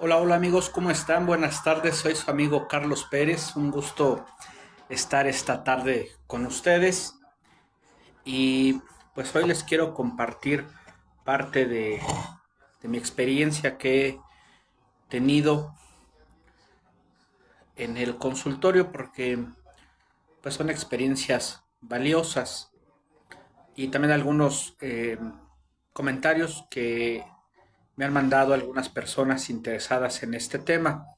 Hola, hola amigos, ¿cómo están? Buenas tardes, soy su amigo Carlos Pérez. Un gusto estar esta tarde con ustedes y pues hoy les quiero compartir parte de mi experiencia que he tenido en el consultorio porque pues son experiencias valiosas y también algunos comentarios que me han mandado algunas personas interesadas en este tema.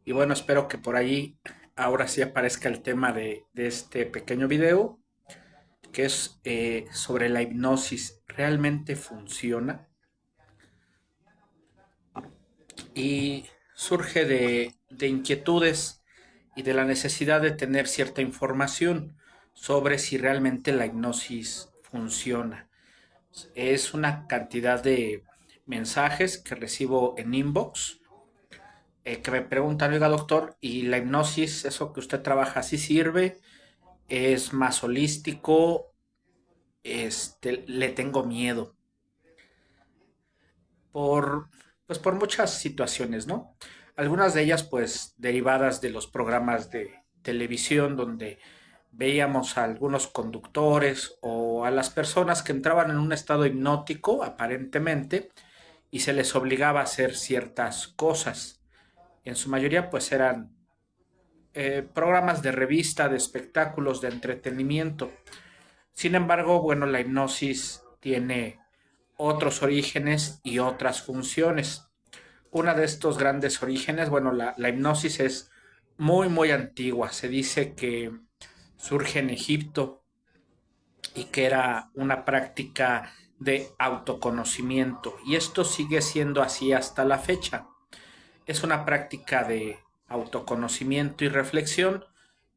Y bueno, espero que por allí ahora sí aparezca el tema de este pequeño video, que es sobre la hipnosis. ¿Realmente funciona? Y surge de inquietudes y de la necesidad de tener cierta información sobre si realmente la hipnosis funciona. Es una cantidad de mensajes que recibo en inbox que me preguntan, oiga doctor, ¿y la hipnosis, eso que usted trabaja, sí sirve? ¿Es más holístico? Le tengo miedo por, pues por muchas situaciones, ¿no? Algunas de ellas, pues, derivadas de los programas de televisión donde veíamos a algunos conductores o a las personas que entraban en un estado hipnótico, aparentemente, y se les obligaba a hacer ciertas cosas. En su mayoría, pues, eran programas de revista, de espectáculos, de entretenimiento. Sin embargo, bueno, la hipnosis tiene otros orígenes y otras funciones. Una de estos grandes orígenes, bueno, la hipnosis es muy antigua. Se dice que surge en Egipto y que era una práctica de autoconocimiento. Y esto sigue siendo así hasta la fecha. Es una práctica de autoconocimiento y reflexión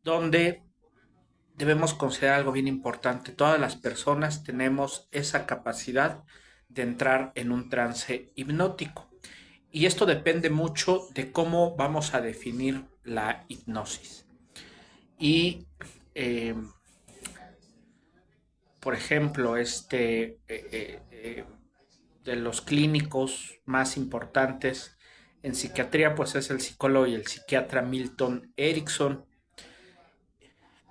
donde debemos considerar algo bien importante. Todas las personas tenemos esa capacidad de entrar en un trance hipnótico. Y esto depende mucho de cómo vamos a definir la hipnosis. Y, eh, por ejemplo, de los clínicos más importantes en psiquiatría, pues es el psicólogo y el psiquiatra Milton Erickson.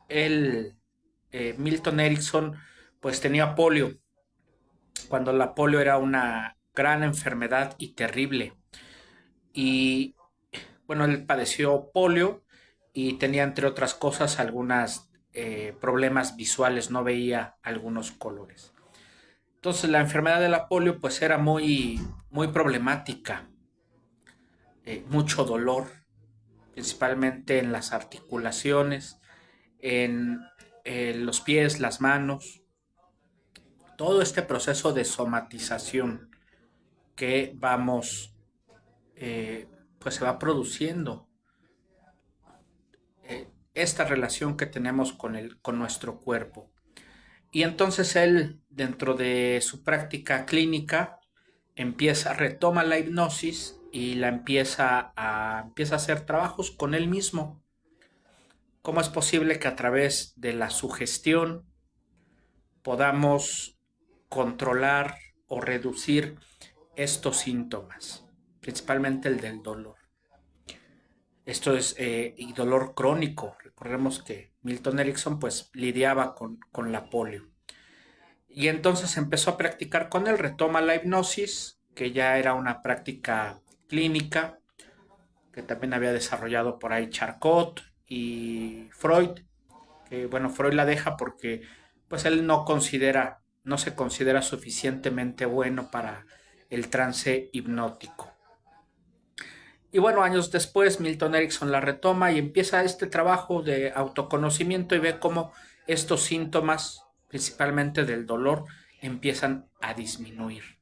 Milton Erickson, pues tenía polio, cuando la polio era una gran enfermedad y terrible. Y bueno, él padeció polio y tenía, entre otras cosas, algunos problemas visuales, no veía algunos colores. Entonces la enfermedad de la polio pues era muy problemática, mucho dolor, principalmente en las articulaciones, en los pies, las manos, todo este proceso de somatización que vamos, pues se va produciendo, esta relación que tenemos con nuestro cuerpo. Y entonces él, dentro de su práctica clínica, retoma la hipnosis y empieza a hacer trabajos con él mismo. ¿Cómo es posible que a través de la sugestión podamos controlar o reducir estos síntomas, principalmente el del dolor? Esto es y dolor crónico. Recordemos que Milton Erickson pues lidiaba con la polio. Y entonces empezó a practicar con él, retoma la hipnosis, que ya era una práctica clínica, que también había desarrollado por ahí Charcot y Freud, que bueno, Freud la deja porque pues él no se considera suficientemente bueno para el trance hipnótico. Y bueno, años después Milton Erickson la retoma y empieza este trabajo de autoconocimiento y ve cómo estos síntomas, principalmente del dolor, empiezan a disminuir.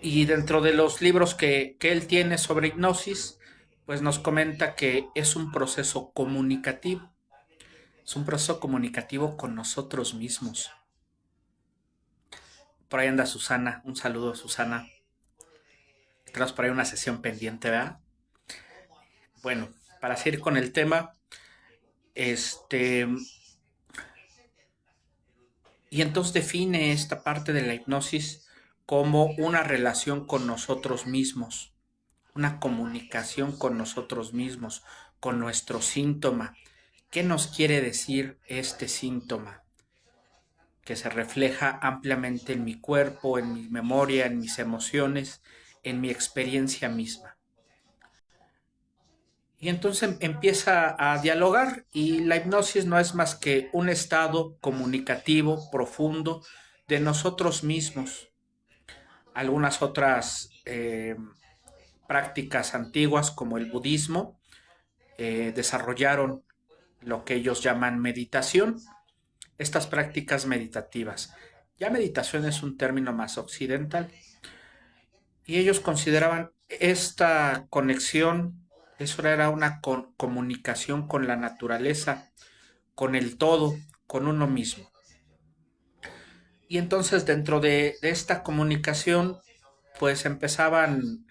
Y dentro de los libros que él tiene sobre hipnosis, pues nos comenta que es un proceso comunicativo. Es un proceso comunicativo con nosotros mismos. Por ahí anda Susana. Un saludo, Susana. Tenemos por ahí una sesión pendiente, ¿verdad? Bueno, para seguir con el tema, este, y entonces define esta parte de la hipnosis como una relación con nosotros mismos. una comunicación con nosotros mismos, con nuestro síntoma. ¿Qué nos quiere decir este síntoma? Que se refleja ampliamente en mi cuerpo, en mi memoria, en mis emociones, en mi experiencia misma. Y entonces empieza a dialogar y la hipnosis no es más que un estado comunicativo profundo de nosotros mismos. Algunas otras prácticas antiguas como el budismo desarrollaron lo que ellos llaman meditación, estas prácticas meditativas. Ya meditación es un término más occidental y ellos consideraban esta conexión, eso era una comunicación con la naturaleza, con el todo, con uno mismo. Y entonces dentro de esta comunicación, pues empezaban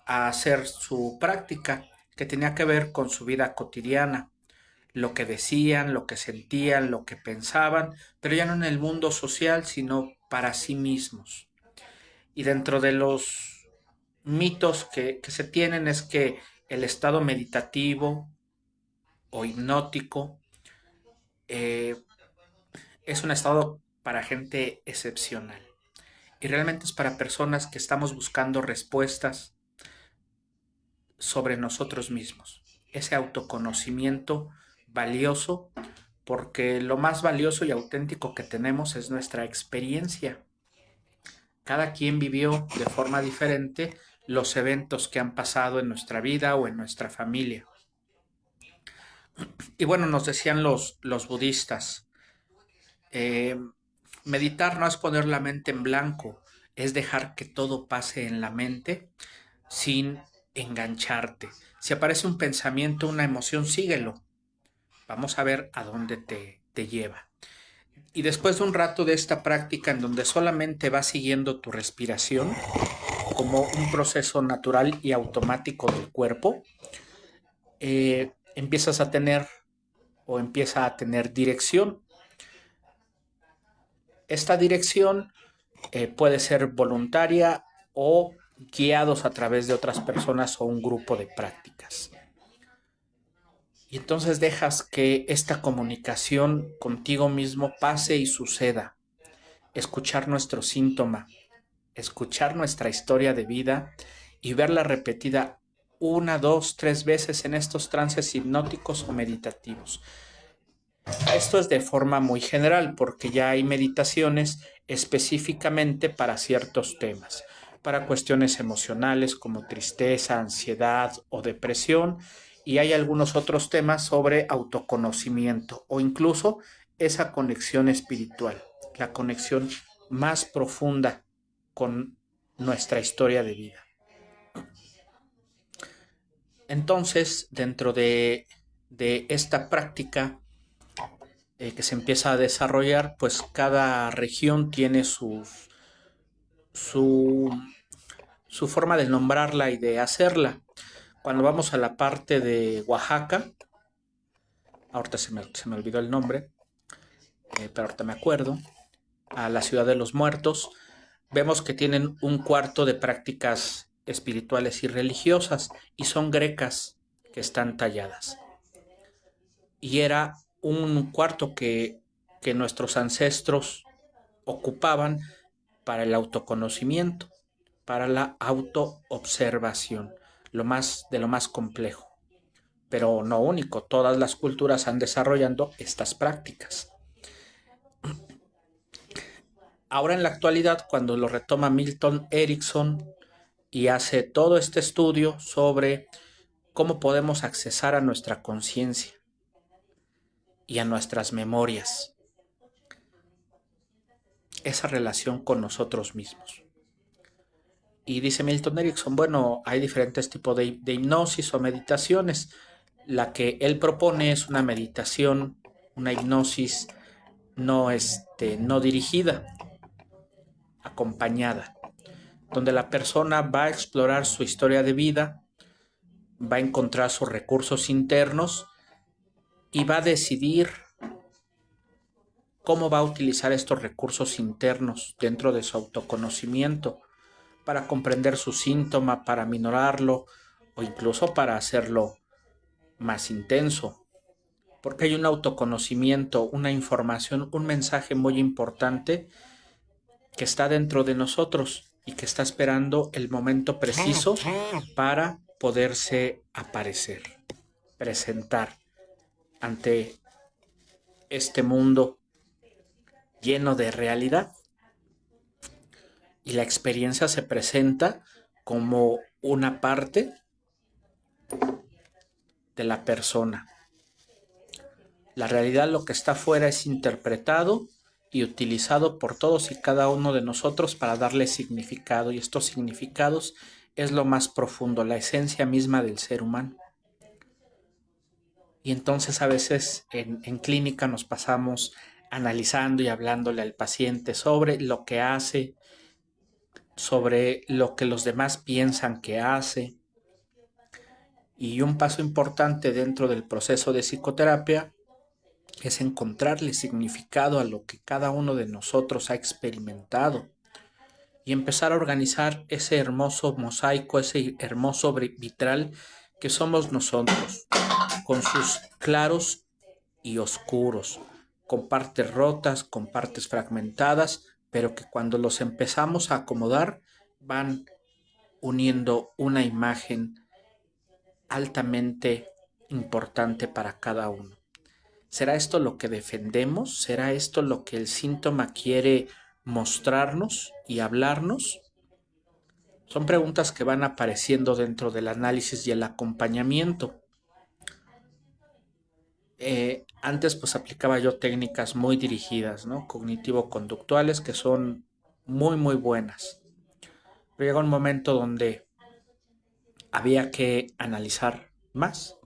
a hacer su práctica que tenía que ver con su vida cotidiana, lo que decían, lo que sentían, lo que pensaban, pero ya no en el mundo social, sino para sí mismos. Y dentro de los mitos que se tienen es que el estado meditativo o hipnótico eh, es un estado para gente excepcional. Y realmente es para personas que estamos buscando respuestas sobre nosotros mismos. Ese autoconocimiento valioso, porque lo más valioso y auténtico que tenemos es nuestra experiencia. Cada quien vivió de forma diferente los eventos que han pasado en nuestra vida o en nuestra familia. Y bueno, nos decían los budistas, eh, meditar no es poner la mente en blanco, es dejar que todo pase en la mente sin engancharte. Si aparece un pensamiento, una emoción, síguelo. Vamos a ver a dónde te lleva. Y después de un rato de esta práctica en donde solamente vas siguiendo tu respiración como un proceso natural y automático del cuerpo, empiezas a tener o empieza a tener dirección. Esta dirección puede ser voluntaria o guiados a través de otras personas o un grupo de prácticas. Y entonces dejas que esta comunicación contigo mismo pase y suceda. Escuchar nuestro síntoma, escuchar nuestra historia de vida y verla repetida una, dos, tres veces en estos trances hipnóticos o meditativos. Esto es de forma muy general porque ya hay meditaciones específicamente para ciertos temas, para cuestiones emocionales como tristeza, ansiedad o depresión, y hay algunos otros temas sobre autoconocimiento o incluso esa conexión espiritual, la conexión más profunda con nuestra historia de vida. Entonces, dentro de esta práctica que se empieza a desarrollar, pues cada región tiene su, su forma de nombrarla y de hacerla. Cuando vamos a la parte de Oaxaca, ahorita se me olvidó el nombre, pero ahorita me acuerdo, a la ciudad de los muertos, vemos que tienen un cuarto de prácticas espirituales y religiosas y son grecas que están talladas. Y era un cuarto que nuestros ancestros ocupaban para el autoconocimiento, para la autoobservación, lo más complejo. Pero no único, todas las culturas han desarrollando estas prácticas. Ahora en la actualidad, cuando lo retoma Milton Erickson y hace todo este estudio sobre cómo podemos accesar a nuestra conciencia y a nuestras memorias, esa relación con nosotros mismos. Y dice Milton Erickson, bueno, hay diferentes tipos de hipnosis o meditaciones. La que él propone es una meditación, una hipnosis no dirigida, acompañada, donde la persona va a explorar su historia de vida, va a encontrar sus recursos internos y va a decidir cómo va a utilizar estos recursos internos dentro de su autoconocimiento para comprender su síntoma, para minorarlo o incluso para hacerlo más intenso, porque hay un autoconocimiento, una información, un mensaje muy importante que está dentro de nosotros y que está esperando el momento preciso para poderse aparecer, presentar ante este mundo lleno de realidad. Y la experiencia se presenta como una parte de la persona. La realidad, lo que está afuera, es interpretado y utilizado por todos y cada uno de nosotros para darle significado, y estos significados es lo más profundo, la esencia misma del ser humano. Y entonces a veces en clínica nos pasamos analizando y hablándole al paciente sobre lo que hace, sobre lo que los demás piensan que hace. Y un paso importante dentro del proceso de psicoterapia es encontrarle significado a lo que cada uno de nosotros ha experimentado y empezar a organizar ese hermoso mosaico, ese hermoso vitral que somos nosotros, con sus claros y oscuros, con partes rotas, con partes fragmentadas, pero que cuando los empezamos a acomodar van uniendo una imagen altamente importante para cada uno. ¿Será esto lo que defendemos? ¿Será esto lo que el síntoma quiere mostrarnos y hablarnos? Son preguntas que van apareciendo dentro del análisis y el acompañamiento. Antes pues aplicaba yo técnicas muy dirigidas, ¿no? Cognitivo-conductuales, que son muy buenas. Pero llega un momento donde había que analizar más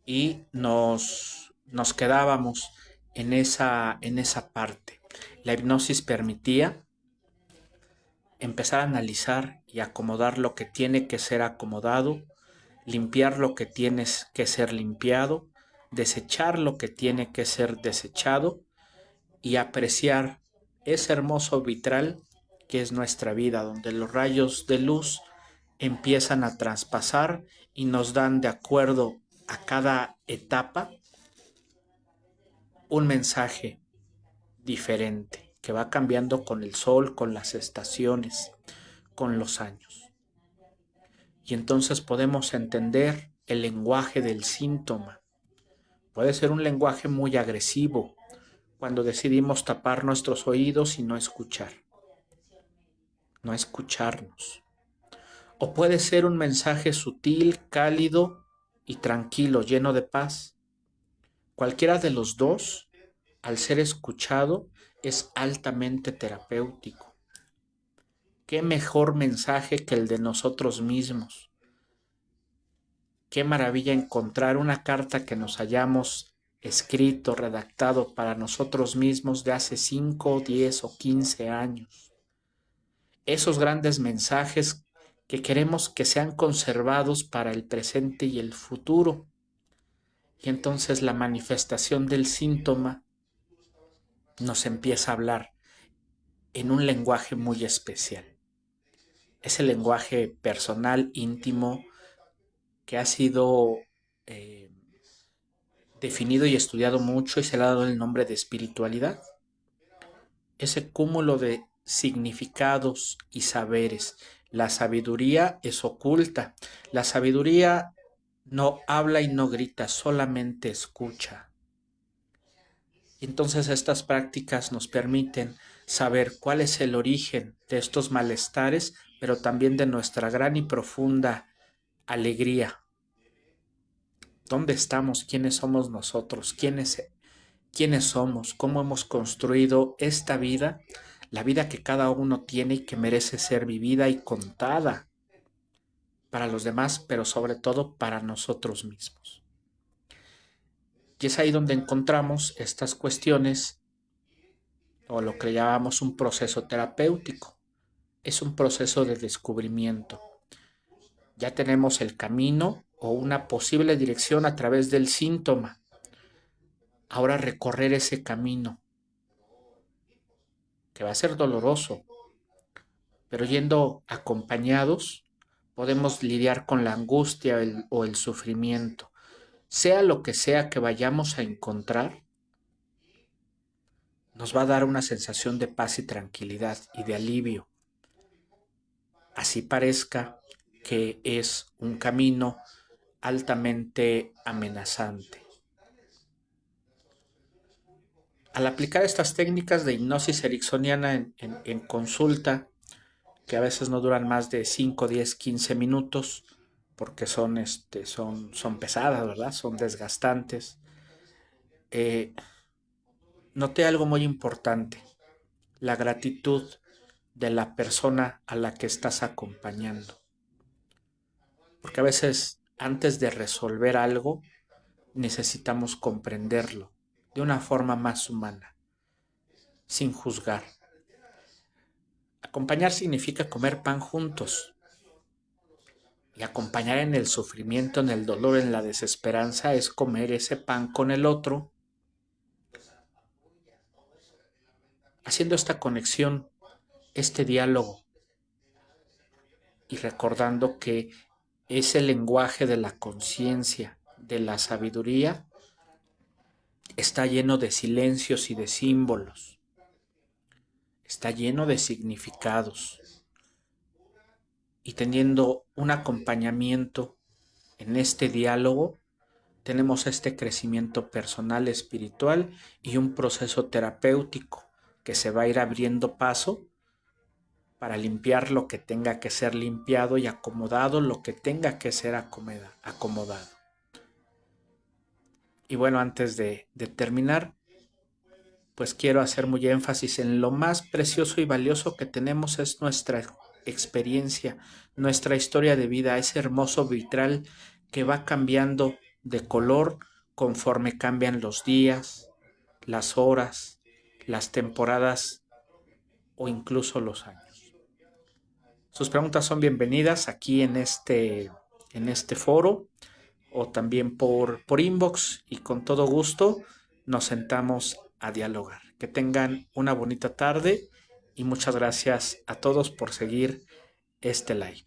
y nos quedábamos en esa parte. La hipnosis permitía empezar a analizar y acomodar lo que tiene que ser acomodado, limpiar lo que tiene que ser limpiado, desechar lo que tiene que ser desechado y apreciar ese hermoso vitral que es nuestra vida, donde los rayos de luz empiezan a traspasar y nos dan, de acuerdo a cada etapa, un mensaje diferente que va cambiando con el sol, con las estaciones, con los años. Y entonces podemos entender el lenguaje del síntoma. Puede ser un lenguaje muy agresivo cuando decidimos tapar nuestros oídos y no escuchar, no escucharnos. O puede ser un mensaje sutil, cálido y tranquilo, lleno de paz. Cualquiera de los dos, al ser escuchado, es altamente terapéutico. ¿Qué mejor mensaje que el de nosotros mismos? Qué maravilla encontrar una carta que nos hayamos escrito, redactado para nosotros mismos de hace 5, 10 o 15 años. Esos grandes mensajes que queremos que sean conservados para el presente y el futuro. Y entonces la manifestación del síntoma nos empieza a hablar en un lenguaje muy especial. Ese lenguaje personal, íntimo, que ha sido definido y estudiado mucho y se le ha dado el nombre de espiritualidad. Ese cúmulo de significados y saberes. La sabiduría es oculta. La sabiduría no habla y no grita, solamente escucha. Y entonces estas prácticas nos permiten saber cuál es el origen de estos malestares, pero también de nuestra gran y profunda alegría. ¿Dónde estamos? ¿Quiénes somos nosotros? ¿Quiénes somos? ¿Cómo hemos construido esta vida? La vida que cada uno tiene y que merece ser vivida y contada para los demás, pero sobre todo para nosotros mismos. Y es ahí donde encontramos estas cuestiones, o lo que llamamos un proceso terapéutico. Es un proceso de descubrimiento. Ya tenemos el camino o una posible dirección a través del síntoma. Ahora recorrer ese camino, que va a ser doloroso, pero yendo acompañados podemos lidiar con la angustia o el sufrimiento. Sea lo que sea que vayamos a encontrar, nos va a dar una sensación de paz y tranquilidad y de alivio. Así parezca que es un camino altamente amenazante. Al aplicar estas técnicas de hipnosis ericksoniana en consulta, que a veces no duran más de 5, 10, 15 minutos, porque son pesadas, ¿verdad? Son desgastantes. Eh, Noté algo muy importante, la gratitud de la persona a la que estás acompañando. Porque a veces antes de resolver algo necesitamos comprenderlo de una forma más humana, sin juzgar. Acompañar significa comer pan juntos. Y acompañar en el sufrimiento, en el dolor, en la desesperanza es comer ese pan con el otro, haciendo esta conexión, este diálogo y recordando que ese lenguaje de la conciencia, de la sabiduría, está lleno de silencios y de símbolos, está lleno de significados. Y teniendo un acompañamiento en este diálogo, tenemos este crecimiento personal, espiritual y un proceso terapéutico que se va a ir abriendo paso para limpiar lo que tenga que ser limpiado y acomodado lo que tenga que ser acomodado. Y bueno, antes de terminar, pues quiero hacer muy énfasis en lo más precioso y valioso que tenemos es nuestra experiencia, nuestra historia de vida, ese hermoso vitral que va cambiando de color conforme cambian los días, las horas, las temporadas o incluso los años. Sus preguntas son bienvenidas aquí en este foro o también por inbox y con todo gusto nos sentamos a dialogar. Que tengan una bonita tarde y muchas gracias a todos por seguir este live.